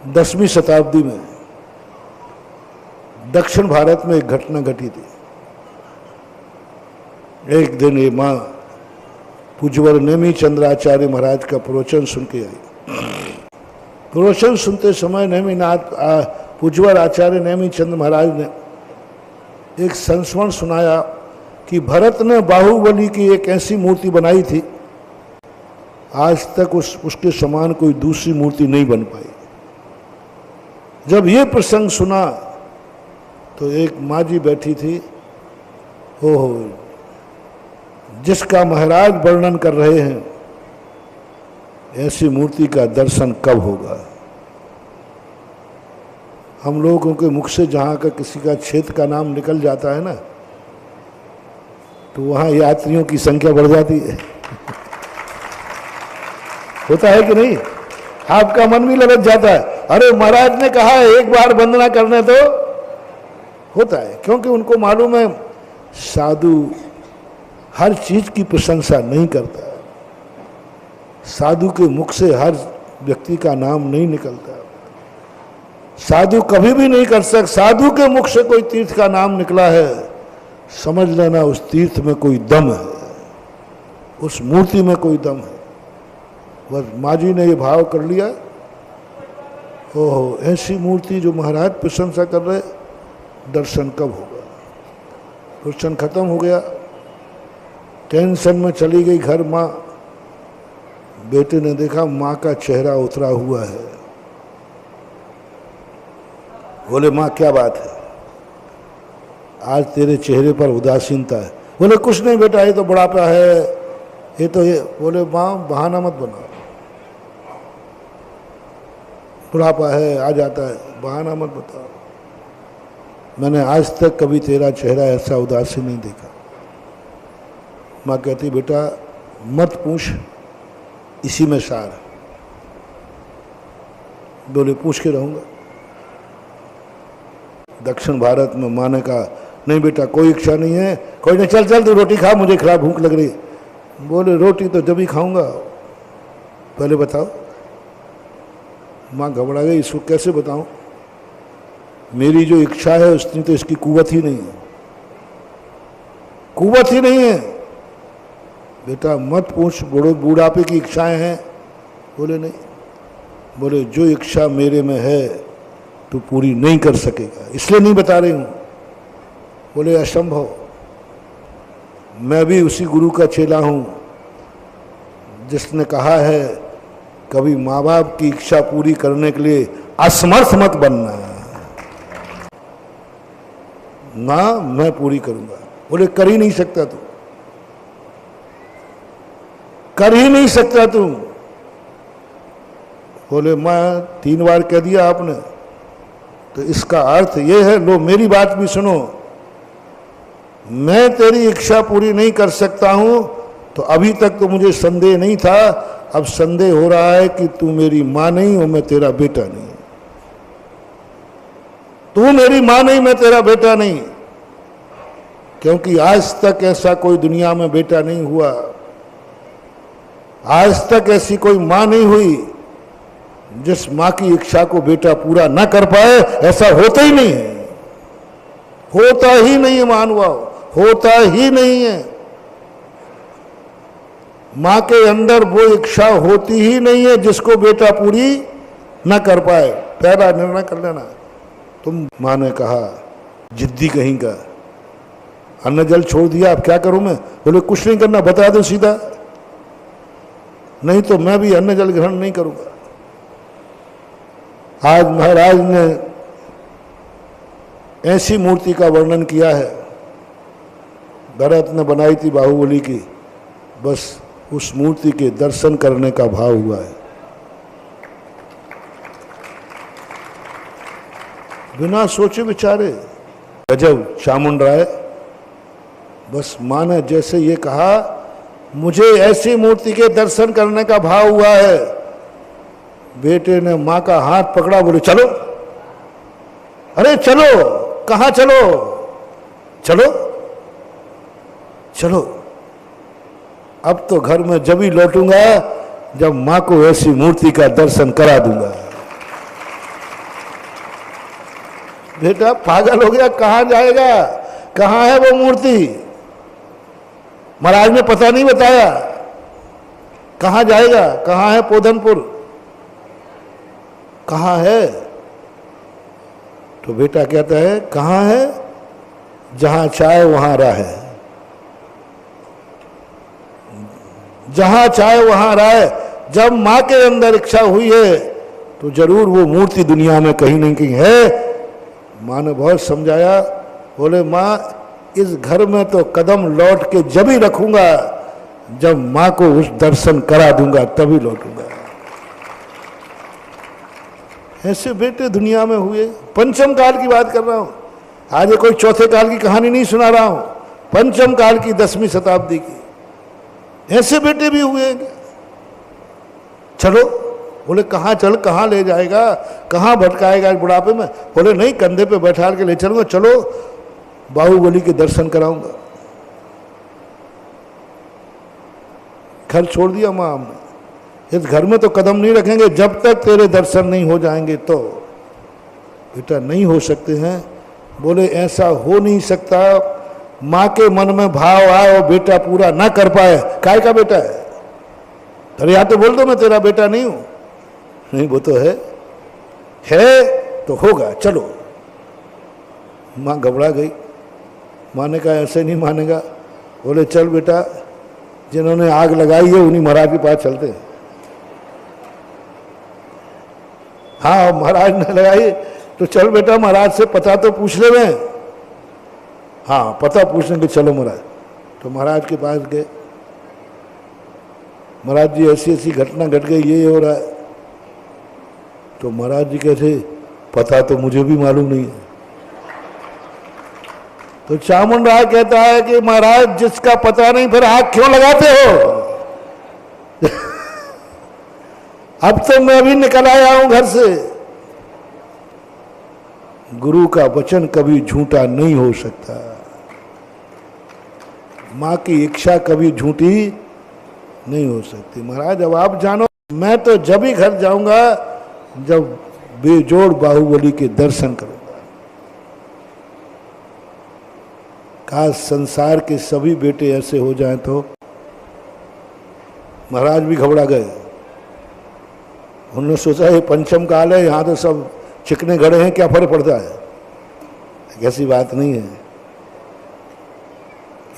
10वीं शताब्दी में दक्षिण भारत में एक घटना घटी थी। एक दिन ये माँ पूज्यवर नेमी चंद्राचार्य महाराज का प्रवचन सुन के आई। प्रवचन सुनते समय नेमीनाथ पूज्यवर आचार्य नेमी चंद्र महाराज ने एक संस्मरण सुनाया कि भरत ने बाहुबली की एक ऐसी मूर्ति बनाई थी, आज तक उसके समान कोई दूसरी मूर्ति नहीं बन पाई। जब ये प्रसंग सुना तो एक माँ जी बैठी थी, ओहो, जिसका महाराज वर्णन कर रहे हैं, ऐसी मूर्ति का दर्शन कब होगा। हम लोगों के मुख से जहाँ का किसी का क्षेत्र का नाम निकल जाता है ना, तो वहाँ यात्रियों की संख्या बढ़ जाती है। होता है कि नहीं? आपका मन भी ललच जाता है, अरे महाराज ने कहा है एक बार वंदना करने तो होता है, क्योंकि उनको मालूम है साधु हर चीज की प्रशंसा नहीं करता। साधु के मुख से हर व्यक्ति का नाम नहीं निकलता। साधु कभी भी नहीं कर सकता। साधु के मुख से कोई तीर्थ का नाम निकला है, समझ लेना उस तीर्थ में कोई दम है, उस मूर्ति में कोई दम है। बस माँ जी ने ये भाव कर लिया, ओहो, ऐसी मूर्ति जो महाराज प्रशंसा कर रहे, दर्शन कब होगा। प्रवचन खत्म हो गया, टेंशन में चली गई घर माँ। बेटे ने देखा माँ का चेहरा उतरा हुआ है। बोले माँ क्या बात है, आज तेरे चेहरे पर उदासीनता है। बोले कुछ नहीं बेटा, ये तो बुढ़ापा है, ये तो ये। बोले माँ बहाना मत बनाओ, बुढ़ापा है आ जाता है, बहाना मत बताओ। मैंने आज तक कभी तेरा चेहरा ऐसा उदासीन नहीं देखा। माँ कहती बेटा मत पूछ, इसी में सार है। बोले पूछ के रहूँगा। दक्षिण भारत में माँ ने कहा नहीं बेटा कोई इच्छा नहीं है, कोई नहीं, चल चल तू रोटी खा, मुझे खिला, भूख लग रही। बोले रोटी तो जब ही खाऊंगा, पहले बताओ। माँ घबरा गई, इसको कैसे बताऊं, मेरी जो इच्छा है उसकी तो इसकी कुव्वत ही नहीं है, कुव्वत ही नहीं है। बेटा मत पूछ, बूढ़ापे की इच्छाएं हैं। बोले नहीं। बोले जो इच्छा मेरे में है तो पूरी नहीं कर सकेगा, इसलिए नहीं बता रही हूं। बोले असंभव, मैं भी उसी गुरु का चेला हूं जिसने कहा है कभी माँ बाप की इच्छा पूरी करने के लिए असमर्थ मत बनना। ना मैं पूरी करूंगा। बोले कर ही नहीं सकता तू, कर ही नहीं सकता तू। बोले मैं 3 बार कह दिया आपने, तो इसका अर्थ ये है, लो मेरी बात भी सुनो, मैं तेरी इच्छा पूरी नहीं कर सकता हूं, तो अभी तक तो मुझे संदेह नहीं था, अब संदेह हो रहा है कि तू मेरी मां नहीं और मैं तेरा बेटा नहीं। तू मेरी मां नहीं, मैं तेरा बेटा नहीं, क्योंकि आज तक ऐसा कोई दुनिया में बेटा नहीं हुआ, आज तक ऐसी कोई मां नहीं हुई जिस मां की इच्छा को बेटा पूरा ना कर पाए। ऐसा होता ही नहीं है, होता ही नहीं है महानुभाव, होता ही नहीं है। मां के अंदर वो इच्छा होती ही नहीं है जिसको बेटा पूरी ना कर पाए। पहला निर्णय कर लेना। तुम मां ने कहा जिद्दी कहीं का, अन्न जल छोड़ दिया, अब क्या करूं मैं। बोले कुछ नहीं करना, बता दो सीधा, नहीं तो मैं भी अन्न जल ग्रहण नहीं करूंगा। आज महाराज ने ऐसी मूर्ति का वर्णन किया है, भरत ने बनाई थी बाहुबली की, बस उस मूर्ति के दर्शन करने का भाव हुआ है। बिना सोचे विचारे गजब चामुंडराय। बस मां ने जैसे ये कहा, मुझे ऐसी मूर्ति के दर्शन करने का भाव हुआ है, बेटे ने मां का हाथ पकड़ा, बोले चलो। अरे चलो, कहां चलो, चलो चलो, अब तो घर में जब ही लौटूंगा जब मां को ऐसी मूर्ति का दर्शन करा दूंगा। बेटा पागल हो गया, कहाँ जाएगा, कहाँ है वो मूर्ति? महाराज ने पता नहीं बताया कहाँ जाएगा, कहाँ है पोधनपुर, कहाँ है? तो बेटा कहता है कहाँ है? जहां चाहे वहां राह, जहां चाहे वहां राह। जब मां के अंदर इच्छा हुई है तो जरूर वो मूर्ति दुनिया में कहीं नहीं कहीं है। मां ने बहुत समझाया, बोले मां इस घर में तो कदम लौट के जब ही रखूंगा जब मां को उस दर्शन करा दूंगा, तभी लौटूंगा। ऐसे बेटे दुनिया में हुए। पंचम काल की बात कर रहा हूं, आज ये कोई चौथे काल की कहानी नहीं सुना रहा हूं, पंचम काल की 10वीं शताब्दी की। ऐसे बेटे भी हुए। चलो, बोले कहाँ चल, कहाँ ले जाएगा, कहाँ भटकाएगा बुढ़ापे में? बोले नहीं, कंधे पे बैठा के ले चलूंगा, चलो बाहुबली के दर्शन कराऊंगा। घर छोड़ दिया मां हमने, इस घर में तो कदम नहीं रखेंगे जब तक तेरे दर्शन नहीं हो जाएंगे। तो बेटा नहीं हो सकते हैं। बोले ऐसा हो नहीं सकता, माँ के मन में भाव आए और बेटा पूरा ना कर पाए, काय का बेटा है? अरे या तो बोल दो मैं तेरा बेटा नहीं हूं। नहीं, वो तो है तो होगा, चलो। माँ घबरा गई। माँ ने कहा ऐसे नहीं मानेगा। बोले चल बेटा, जिन्होंने आग लगाई है उन्हीं महाराज के पास चलते हैं। हाँ, महाराज ने लगाई तो चल बेटा, महाराज से पता तो पूछ ले मैं। हाँ, पता पूछने के चलो महाराज। तो महाराज के पास गए। महाराज जी ऐसी ऐसी घटना घट गई, ये हो रहा है। तो महाराज जी कहते पता तो मुझे भी मालूम नहीं है। तो चामुंड राय कहता है कि महाराज जिसका पता नहीं फिर आग क्यों लगाते हो? अब तो मैं भी निकल आया हूं घर से। गुरु का वचन कभी झूठा नहीं हो सकता, मां की इच्छा कभी झूठी नहीं हो सकती। महाराज अब आप जानो, मैं तो जब ही घर जाऊंगा जब बेजोड़ बाहुबली के दर्शन करूंगा। काश संसार के सभी बेटे ऐसे हो जाएं तो। महाराज भी घबरा गए। उन्होंने सोचा ये पंचम काल है, यहाँ तो सब चिकने घड़े हैं, क्या फर्क पड़ता है? ऐसी बात नहीं है,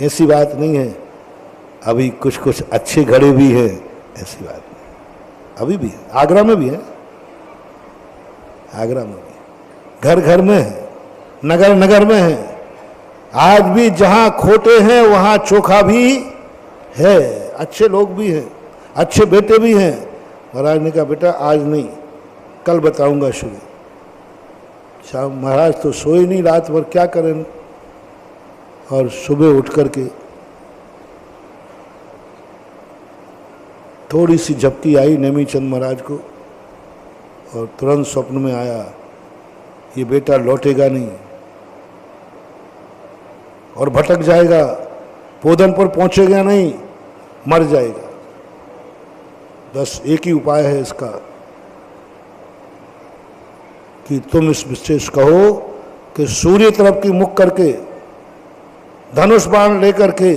ऐसी बात नहीं है। अभी कुछ कुछ अच्छे घड़े भी हैं, ऐसी बात नहीं। अभी भी है, आगरा में भी है, आगरा में भी, घर घर में है, नगर नगर में है। आज भी जहां खोटे हैं वहां चोखा भी है, अच्छे लोग भी हैं, अच्छे बेटे भी हैं। महाराज ने कहा बेटा आज नहीं, कल बताऊंगा शुरू। शाम महाराज तो सोए नहीं रात भर, क्या करें। और सुबह उठ करके थोड़ी सी झपकी आई नेमीचंद महाराज को और तुरंत स्वप्न में आया ये बेटा लौटेगा नहीं और भटक जाएगा, पोधनपुर पहुंचेगा नहीं, मर जाएगा। बस एक ही उपाय है इसका कि तुम इस विशेष कहो कि सूर्य तरफ की मुख करके धनुष बाण लेकर के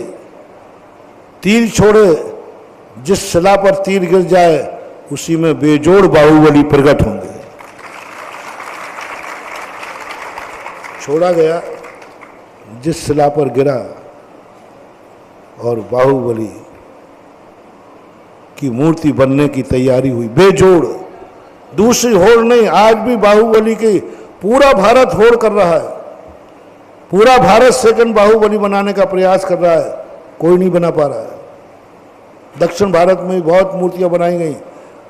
तीर छोड़े, जिस शिला पर तीर गिर जाए उसी में बेजोड़ बाहुबली प्रकट होंगे। छोड़ा गया, जिस शिला पर गिरा और बाहुबली की मूर्ति बनने की तैयारी हुई, बेजोड़, दूसरी होड़ नहीं। आज भी बाहुबली की पूरा भारत होड़ कर रहा है, पूरा भारत सेकंड बाहुबली बनाने का प्रयास कर रहा है, कोई नहीं बना पा रहा है। दक्षिण भारत में बहुत मूर्तियां बनाई गई,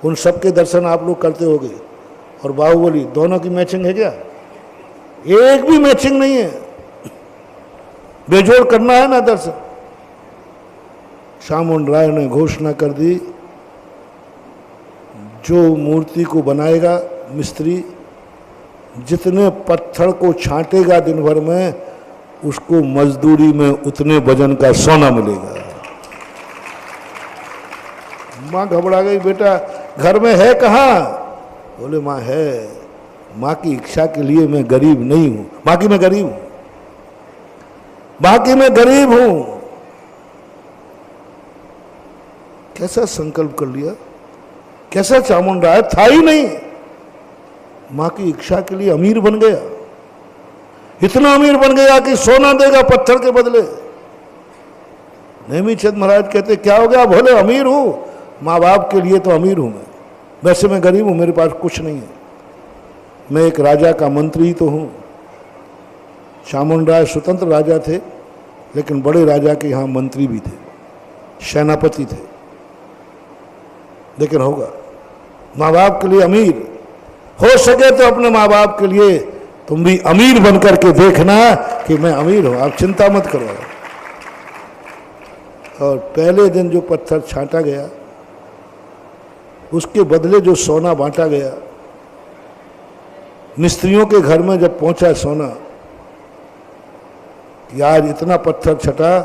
उन सब के दर्शन आप लोग करते होंगे। और बाहुबली दोनों की मैचिंग है क्या? एक भी मैचिंग नहीं है। बेजोड़ करना है ना दर्शन। चामुंड राय ने घोषणा कर दी, जो मूर्ति को बनाएगा मिस्त्री, जितने पत्थर को छांटेगा दिन भर में, उसको मजदूरी में उतने वजन का सोना मिलेगा। माँ घबरा गई, बेटा घर में है कहाँ? बोले माँ है, माँ की इच्छा के लिए मैं गरीब नहीं हूं, बाकी मैं गरीब हूं, बाकी मैं गरीब हूं। कैसा संकल्प कर लिया, कैसा चामुंडा है, था ही नहीं, मां की इच्छा के लिए अमीर बन गया। इतना अमीर बन गया कि सोना देगा पत्थर के बदले। नेमीचंद महाराज कहते क्या हो गया? बोले अमीर हूं, माँ बाप के लिए तो अमीर हूं मैं, वैसे मैं गरीब हूं, मेरे पास कुछ नहीं है। मैं एक राजा का मंत्री तो हूं। चामुंडराय स्वतंत्र राजा थे, लेकिन बड़े राजा के यहाँ मंत्री भी थे, सेनापति थे। लेकिन होगा माँ बाप के लिए अमीर, हो सके तो अपने माँ बाप के लिए तुम भी अमीर बन करके देखना कि मैं अमीर हूं, आप चिंता मत करो। और पहले दिन जो पत्थर छांटा गया, उसके बदले जो सोना बांटा गया, मिस्त्रियों के घर में जब पहुंचा सोना, यार इतना पत्थर छटा,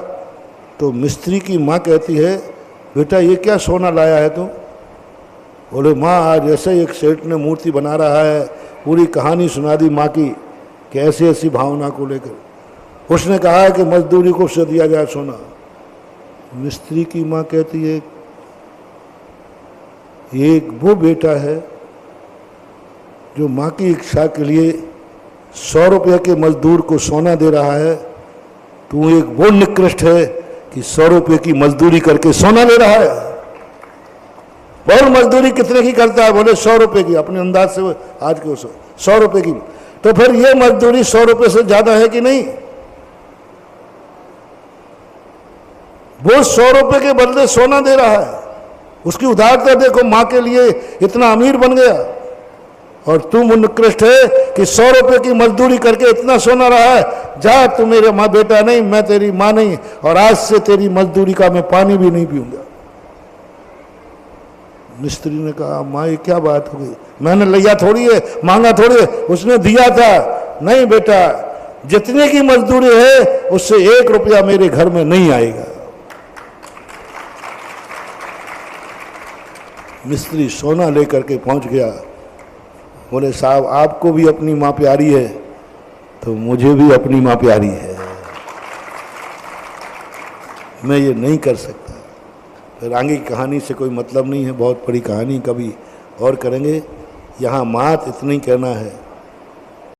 तो मिस्त्री की माँ कहती है बेटा ये क्या सोना लाया है तू? बोले माँ आज ऐसे एक सेठ ने मूर्ति बना रहा है, पूरी कहानी सुना दी माँ की कि ऐसी ऐसी भावना को लेकर उसने कहा है कि मजदूरी को से दिया जाए सोना। मिस्त्री की माँ कहती है एक वो बेटा है जो माँ की इच्छा के लिए 100 रुपये के मजदूर को सोना दे रहा है, तू एक वो निकृष्ट है कि 100 रुपये की मजदूरी करके सोना ले रहा है। और मजदूरी कितने की करता है? बोले 100 रुपये की, अपने अंदाज से आज के 100 रुपये की। तो फिर ये मजदूरी 100 रुपये से ज्यादा है कि नहीं? वो 100 रुपये के बदले सोना दे रहा है, उसकी उदारता देखो, माँ के लिए इतना अमीर बन गया। और तुम निकृष्ट है कि 100 रुपये की मजदूरी करके इतना सोना रहा है। जा, तू मेरे माँ बेटा नहीं, मैं तेरी माँ नहीं, और आज से तेरी मजदूरी का मैं पानी भी नहीं पीऊंगा। मिस्त्री ने कहा माँ ये क्या बात हो गई? मैंने लिया थोड़ी है, मांगा थोड़ी है, उसने दिया था। नहीं बेटा, जितने की मजदूरी है उससे 1 रुपया मेरे घर में नहीं आएगा। मिस्त्री सोना लेकर के पहुंच गया। बोले साहब आपको भी अपनी माँ प्यारी है तो मुझे भी अपनी माँ प्यारी है, मैं ये नहीं कर सकता। फिर आगे की कहानी से कोई मतलब नहीं है, बहुत बड़ी कहानी कभी और करेंगे। यहाँ मात इतना ही कहना है